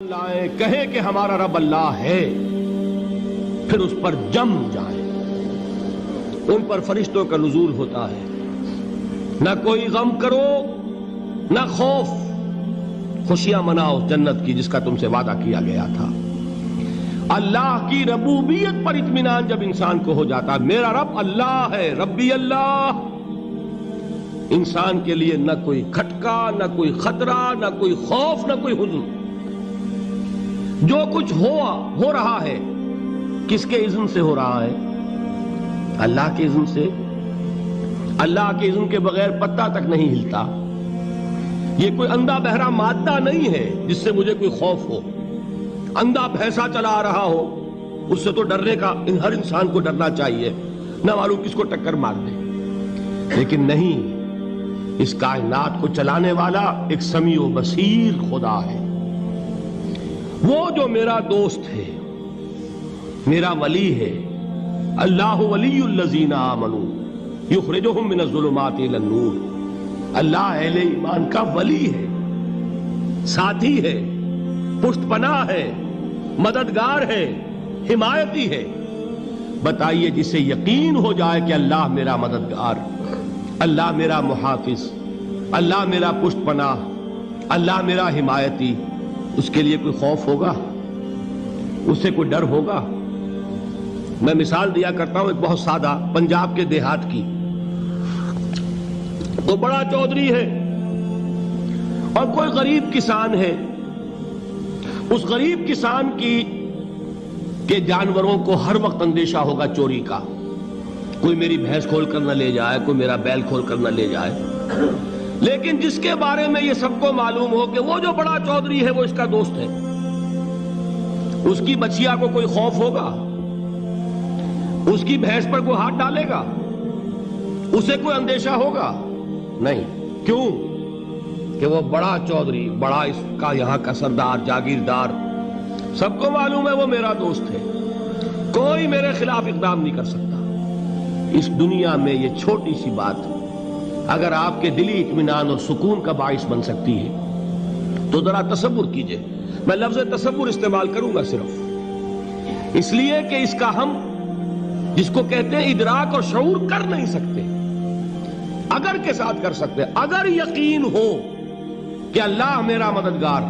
لائیں کہیں کہ ہمارا رب اللہ ہے، پھر اس پر جم جائیں۔ ان پر فرشتوں کا نزول ہوتا ہے، نہ کوئی غم کرو نہ خوف، خوشیاں مناؤ جنت کی جس کا تم سے وعدہ کیا گیا تھا۔ اللہ کی ربوبیت پر اطمینان جب انسان کو ہو جاتا ہے، میرا رب اللہ ہے، ربی اللہ، انسان کے لیے نہ کوئی کھٹکا، نہ کوئی خطرہ، نہ کوئی خوف، نہ کوئی حزن۔ جو کچھ ہو رہا ہے کس کے اذن سے ہو رہا ہے؟ اللہ کے اذن سے۔ اللہ کے اذن کے بغیر پتہ تک نہیں ہلتا۔ یہ کوئی اندھا بہرا مادہ نہیں ہے جس سے مجھے کوئی خوف ہو۔ اندھا بھینسا چلا آ رہا ہو اس سے تو ڈرنے کا ہر انسان کو ڈرنا چاہیے، نہ معلوم کس کو ٹکر مار دے۔ لیکن نہیں، اس کائنات کو چلانے والا ایک سمیع و بصیر خدا ہے۔ وہ جو میرا دوست ہے، میرا ولی ہے۔ اللہ ولی الذین آمنوا یخرجہم من الظلمات الی النور۔ اللہ اہل ایمان کا ولی ہے، ساتھی ہے، پشت پناہ ہے، مددگار ہے، حمایتی ہے۔ بتائیے جسے یقین ہو جائے کہ اللہ میرا مددگار، اللہ میرا محافظ، اللہ میرا پشت پناہ، اللہ میرا حمایتی، اس کے لیے کوئی خوف ہوگا؟ اس سے کوئی ڈر ہوگا؟ میں مثال دیا کرتا ہوں ایک بہت سادہ، پنجاب کے دیہات کی۔ وہ بڑا چودھری ہے اور کوئی غریب کسان ہے۔ اس غریب کسان کے جانوروں کو ہر وقت اندیشہ ہوگا چوری کا، کوئی میری بھینس کھول کر نہ لے جائے، کوئی میرا بیل کھول کر نہ لے جائے۔ لیکن جس کے بارے میں یہ سب کو معلوم ہو کہ وہ جو بڑا چودھری ہے وہ اس کا دوست ہے، اس کی بچیا کو کوئی خوف ہوگا؟ اس کی بھینس پر کوئی ہاتھ ڈالے گا؟ اسے کوئی اندیشہ ہوگا؟ نہیں۔ کیوں؟ کہ وہ بڑا چودھری، بڑا اس کا یہاں کا سردار، جاگیردار، سب کو معلوم ہے وہ میرا دوست ہے، کوئی میرے خلاف اقدام نہیں کر سکتا۔ اس دنیا میں یہ چھوٹی سی بات اگر آپ کے دلی اطمینان اور سکون کا باعث بن سکتی ہے تو ذرا تصور کیجئے۔ میں لفظ تصور استعمال کروں گا صرف اس لیے کہ اس کا ہم جس کو کہتے ہیں ادراک اور شعور کر نہیں سکتے، اگر کے ساتھ کر سکتے۔ اگر یقین ہو کہ اللہ میرا مددگار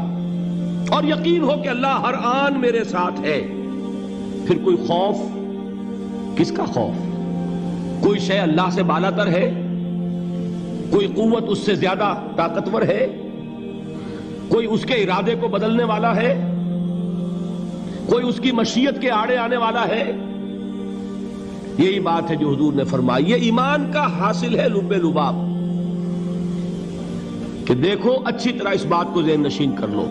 اور یقین ہو کہ اللہ ہر آن میرے ساتھ ہے، پھر کوئی خوف؟ کس کا خوف؟ کوئی شے اللہ سے بالا تر ہے؟ کوئی قوت اس سے زیادہ طاقتور ہے؟ کوئی اس کے ارادے کو بدلنے والا ہے؟ کوئی اس کی مشیت کے آڑے آنے والا ہے؟ یہی بات ہے جو حضور نے فرمائی۔ یہ ایمان کا حاصل ہے لب لباب، کہ دیکھو اچھی طرح اس بات کو ذہن نشین کر لو،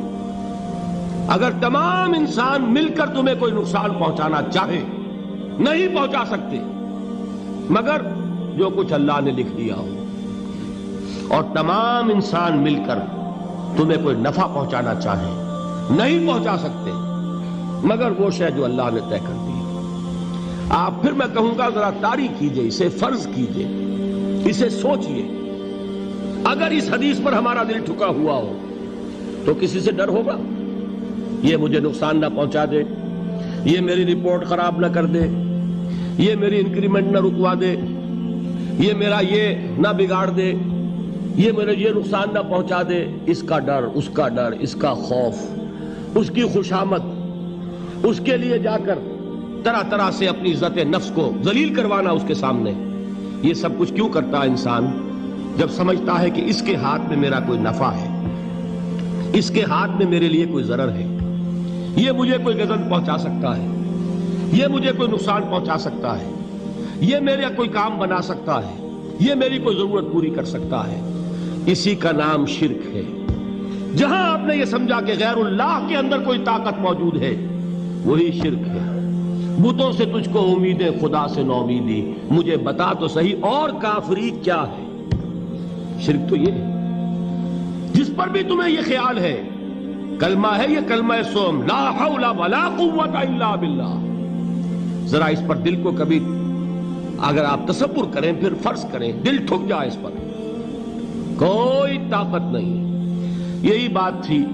اگر تمام انسان مل کر تمہیں کوئی نقصان پہنچانا چاہے نہیں پہنچا سکتے مگر جو کچھ اللہ نے لکھ دیا ہو، اور تمام انسان مل کر تمہیں کوئی نفع پہنچانا چاہے نہیں پہنچا سکتے مگر وہ شے جو اللہ نے طے کر دی۔ آپ پھر میں کہوں گا ذرا طاری کیجئے، اسے فرض کیجئے، اسے سوچئے۔ اگر اس حدیث پر ہمارا دل ٹھکا ہوا ہو تو کسی سے ڈر ہوگا؟ یہ مجھے نقصان نہ پہنچا دے، یہ میری رپورٹ خراب نہ کر دے، یہ میری انکریمنٹ نہ رکوا دے، یہ میرا یہ نہ بگاڑ دے، یہ میرے یہ نقصان نہ پہنچا دے۔ اس کا ڈر، اس کا ڈر، اس کا خوف، اس کی خوشامد، اس کے لیے جا کر طرح طرح سے اپنی عزت نفس کو ذلیل کروانا اس کے سامنے، یہ سب کچھ کیوں کرتا ہے انسان؟ جب سمجھتا ہے کہ اس کے ہاتھ میں میرا کوئی نفع ہے، اس کے ہاتھ میں میرے لیے کوئی ضرر ہے، یہ مجھے کوئی غضب پہنچا سکتا ہے، یہ مجھے کوئی نقصان پہنچا سکتا ہے، یہ میرا کوئی کام بنا سکتا ہے، یہ میری کوئی ضرورت پوری کر سکتا ہے، اسی کا نام شرک ہے۔ جہاں آپ نے یہ سمجھا کہ غیر اللہ کے اندر کوئی طاقت موجود ہے وہی شرک ہے۔ بتوں سے تجھ کو امیدیں، خدا سے نومیدی، مجھے بتا تو صحیح اور کافری کیا ہے؟ شرک تو یہ ہے۔ جس پر بھی تمہیں یہ خیال ہے، کلمہ ہے یہ کلمہ سوم، لا حول ولا قوت الا باللہ، ذرا اس پر دل کو کبھی اگر آپ تصور کریں، پھر فرض کریں، دل ٹھک جائے اس پر، کوئی طاقت نہیں۔ یہی بات تھی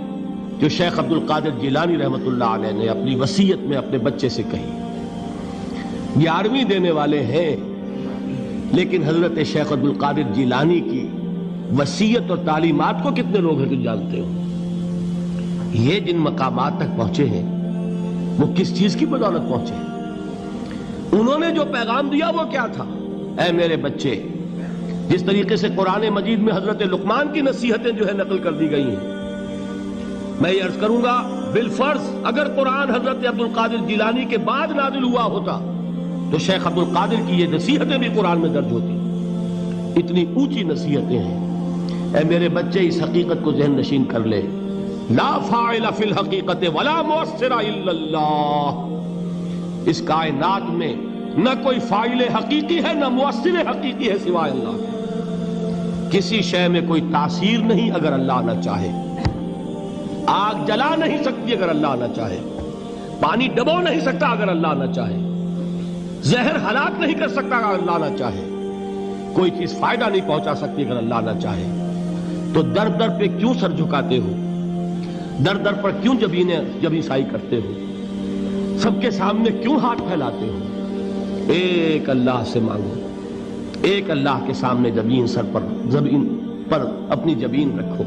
جو شیخ عبد القادر جیلانی رحمۃ اللہ علیہ نے اپنی وصیت میں اپنے بچے سے کہی. 11ویں دینے والے ہیں، لیکن حضرت شیخ عبد القادر جیلانی کی وصیت اور تعلیمات کو کتنے لوگ ہیں تم جانتے ہو؟ یہ جن مقامات تک پہنچے ہیں وہ کس چیز کی بدولت پہنچے ہیں؟ انہوں نے جو پیغام دیا وہ کیا تھا؟ اے میرے بچے، جس طریقے سے قرآن مجید میں حضرت لقمان کی نصیحتیں جو ہے نقل کر دی گئی ہیں، میں یہ عرض کروں گا بالفرض اگر قرآن حضرت عبد القادر جیلانی کے بعد نازل ہوا ہوتا تو شیخ عبد القادر کی یہ نصیحتیں بھی قرآن میں درج ہوتی. اتنی اونچی نصیحتیں ہیں. اے میرے بچے، اس حقیقت کو ذہن نشین کر لے، لا فاعل فی الحقیقت ولا مؤثر الا اللہ. اس کائنات میں نہ کوئی فاعل حقیقی ہے نہ مؤثر حقیقی ہے سوائے اللہ. کسی شے میں کوئی تاثیر نہیں اگر اللہ نہ چاہے. آگ جلا نہیں سکتی اگر اللہ نہ چاہے. پانی ڈبو نہیں سکتا اگر اللہ نہ چاہے. زہر ہلاک نہیں کر سکتا اگر اللہ نہ چاہے. کوئی چیز فائدہ نہیں پہنچا سکتی اگر اللہ نہ چاہے. تو در در پہ کیوں سر جھکاتے ہو؟ در در پر کیوں جبیں سائی کرتے ہو؟ سب کے سامنے کیوں ہاتھ پھیلاتے ہو؟ ایک اللہ سے مانگو. ایک اللہ کے سامنے زمین پر اپنی جبین رکھو.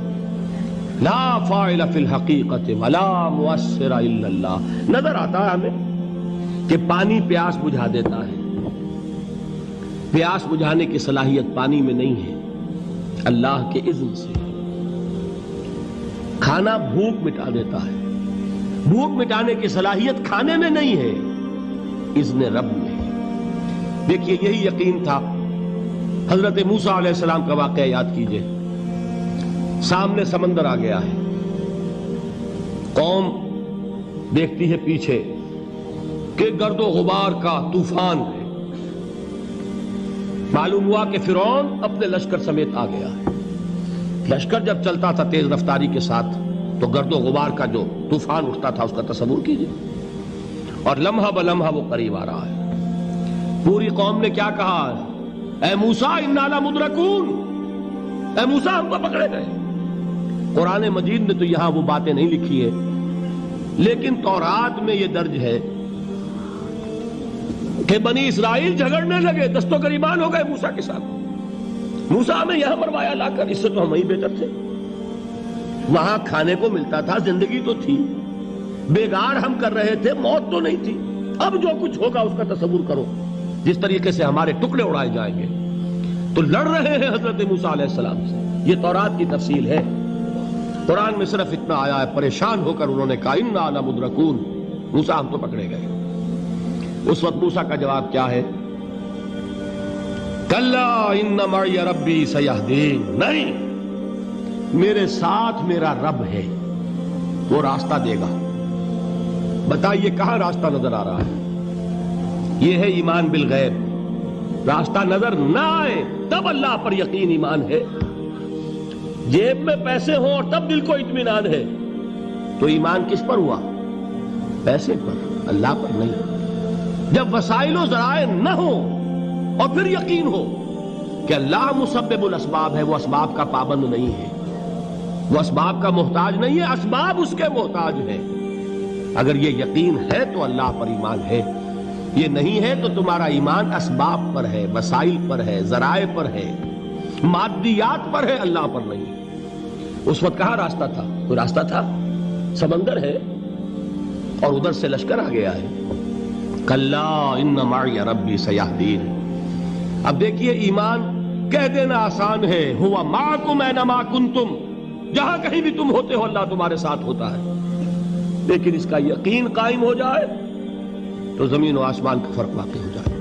لا فاعل فی الحقیقت ولا مؤثر الا اللہ. نظر آتا ہے ہمیں کہ پانی پیاس بجھا دیتا ہے. پیاس بجھانے کی صلاحیت پانی میں نہیں ہے، اللہ کے اذن سے. کھانا بھوک مٹا دیتا ہے. بھوک مٹانے کی صلاحیت کھانے میں نہیں ہے، اذن رب میں. دیکھیے یہی یقین تھا. حضرت موسیٰ علیہ السلام کا واقعہ یاد کیجئے. سامنے سمندر آ گیا ہے. قوم دیکھتی ہے پیچھے کہ گرد و غبار کا طوفان ہے. معلوم ہوا کہ فرعون اپنے لشکر سمیت آ گیا ہے. لشکر جب چلتا تھا تیز رفتاری کے ساتھ تو گرد و غبار کا جو طوفان اٹھتا تھا اس کا تصور کیجئے. اور لمحہ بلمحہ وہ قریب آ رہا ہے. پوری قوم نے کیا کہا؟ اے موسیٰ انا لمدرکون. اے موسیٰ ہم کو پکڑے گئے. قرآن مجید میں تو یہاں وہ باتیں نہیں لکھی ہے، لیکن تورات میں یہ درج ہے کہ بنی اسرائیل جھگڑنے لگے، دست و گریبان ہو گئے موسیٰ کے ساتھ. موسیٰ ہمیں یہاں مروایا لا کر، اس سے تو ہم ہی بہتر تھے. وہاں کھانے کو ملتا تھا، زندگی تو تھی. بیگار ہم کر رہے تھے، موت تو نہیں تھی. اب جو کچھ ہوگا اس کا تصور کرو، جس طریقے سے ہمارے ٹکڑے اڑائے جائیں گے. تو لڑ رہے ہیں حضرت موسیٰ علیہ السلام سے. یہ تورات کی تفصیل ہے. قرآن میں صرف اتنا آیا ہے، پریشان ہو کر انہوں نے کہا انا لمدرکون. موسیٰ ہم تو پکڑے گئے. اس وقت موسیٰ کا جواب کیا ہے؟ کلا ان معی ربی سیہدین. نہیں، میرے ساتھ میرا رب ہے، وہ راستہ دے گا. بتائیے کہاں راستہ نظر آ رہا ہے؟ یہ ہے ایمان بالغیب. راستہ نظر نہ آئے تب اللہ پر یقین ایمان ہے. جیب میں پیسے ہوں اور تب دل کو اطمینان ہے تو ایمان کس پر ہوا؟ پیسے پر، اللہ پر نہیں. جب وسائل و ذرائع نہ ہوں اور پھر یقین ہو کہ اللہ مسبب الاسباب ہے، وہ اسباب کا پابند نہیں ہے، وہ اسباب کا محتاج نہیں ہے، اسباب اس کے محتاج ہیں. اگر یہ یقین ہے تو اللہ پر ایمان ہے. یہ نہیں ہے تو تمہارا ایمان اسباب پر ہے، وسائل پر ہے، ذرائع پر ہے، مادیات پر ہے، اللہ پر نہیں. اس وقت کہاں راستہ تھا؟ کوئی راستہ تھا؟ سمندر ہے اور ادھر سے لشکر آ گیا ہے. کلا ان معی ربی سیہدین. اب دیکھیے ایمان کہہ دینا آسان ہے، ہوا معکم اینما کنتم. جہاں کہیں بھی تم ہوتے ہو اللہ تمہارے ساتھ ہوتا ہے. لیکن اس کا یقین قائم ہو جائے تو زمین و آسمان کا فرق واقع ہو جائے.